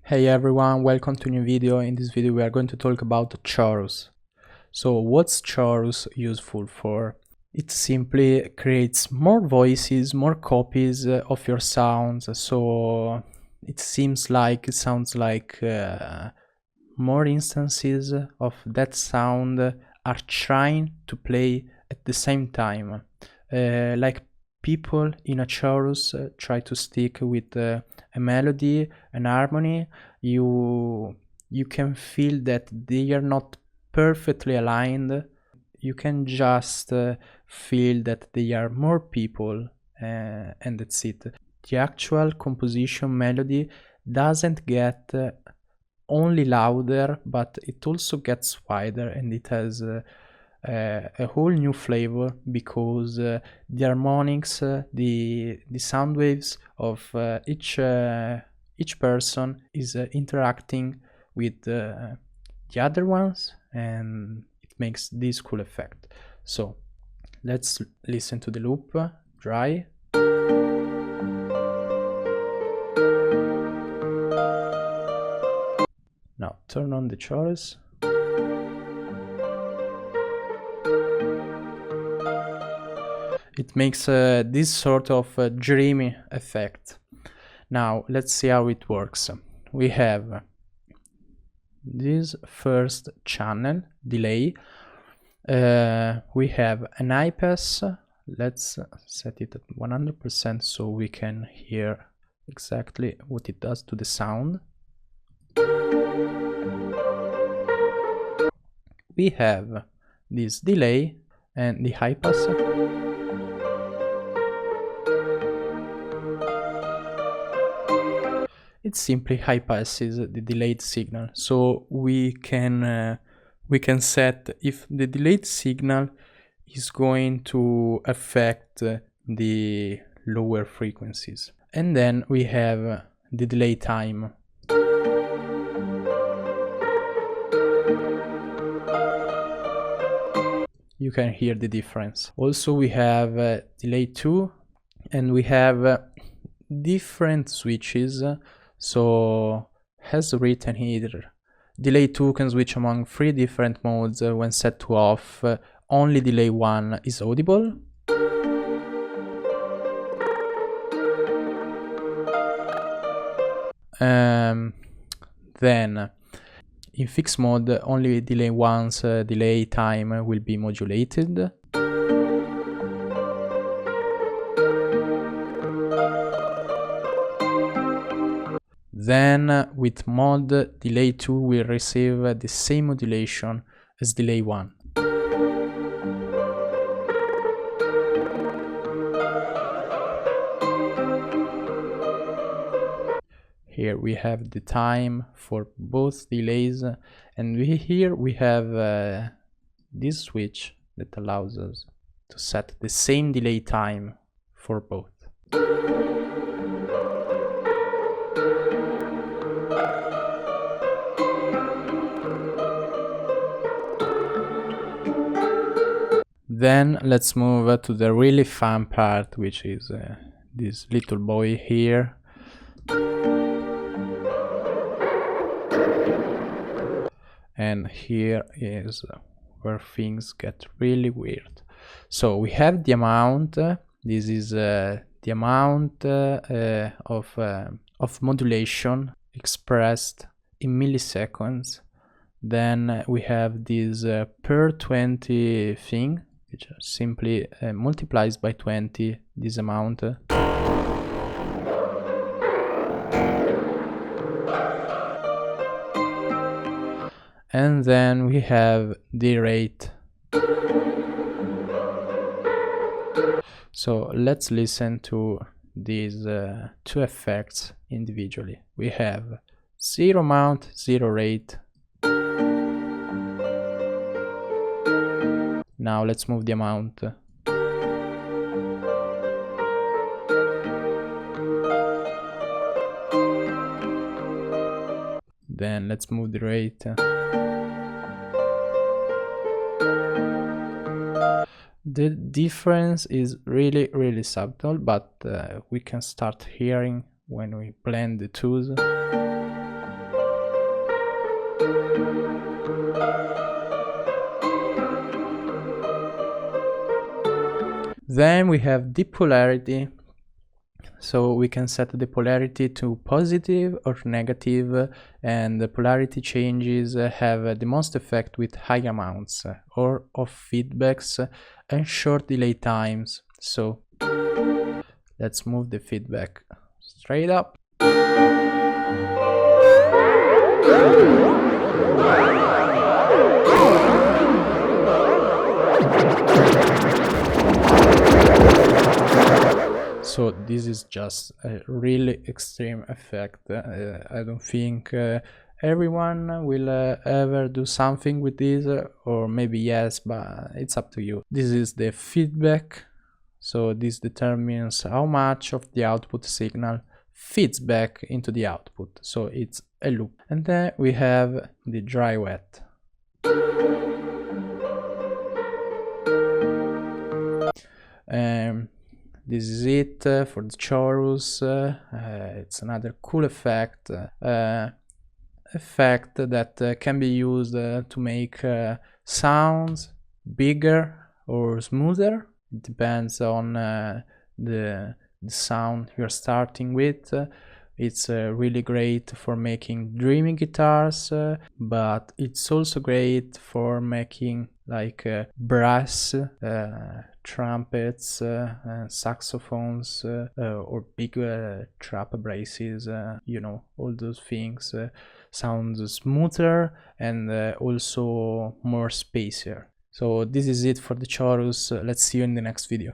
Hey everyone, welcome to a new video. In this video we are going to talk about chorus. So what's chorus useful for? It simply creates more voices, more copies of your sounds, so it sounds like more instances of that sound are trying to play at the same time. Like people in a chorus try to stick with a melody, an harmony. You can feel that they are not perfectly aligned. You can just feel that they are more people, and that's it. The actual composition melody doesn't get only louder, but it also gets wider, and it has a whole new flavor because the harmonics, the sound waves of each person is interacting with the other ones, and it makes this cool effect. So let's listen to the loop. Dry. Now turn on the chorus. It makes this sort of dreamy effect. Now let's see how it works. We have this first channel delay. We have an high pass. Let's set it at 100% so we can hear exactly what it does to the sound. We have this delay and the high pass. It simply high passes the delayed signal, so we can set if the delayed signal is going to affect the lower frequencies. And then we have the delay time. You can hear the difference. Also we have delay 2, and we have different switches. So as written here, delay 2 can switch among 3 different modes when set to off. Only delay 1 is audible. Then in fixed mode, only delay 1's delay time will be modulated. Then with mod, delay 2 will receive the same modulation as delay 1. Here we have the time for both delays, and here we have this switch that allows us to set the same delay time for both. Then let's move to the really fun part, which is this little boy here. And here is where things get really weird. So we have the amount. This is the amount of modulation expressed in milliseconds. Then we have this per 20 thing, which simply multiplies by 20 this amount. And then we have the rate. So let's listen to these two effects individually. We have 0 amount, 0 rate. Now let's move the amount. Then let's move the rate. The difference is really subtle, but we can start hearing when we blend the two. Then we have the polarity. So we can set the polarity to positive or negative, and the polarity changes have the most effect with high amounts or of feedbacks and short delay times. So let's move the feedback straight up. So this is just a really extreme effect. I don't think everyone will ever do something with this, or maybe yes, but it's up to you. This is the feedback. So this determines how much of the output signal feeds back into the output. So it's a loop. And then we have the dry wet. This is it for the chorus. It's another cool effect. Effect that can be used to make sounds bigger or smoother. It depends on the sound you're starting with. It's really great for making dreamy guitars, but it's also great for making like brass, trumpets, saxophones, or big trap basses, you know, all those things sound smoother and also more spacier. So this is it for the chorus. Let's see you in the next video.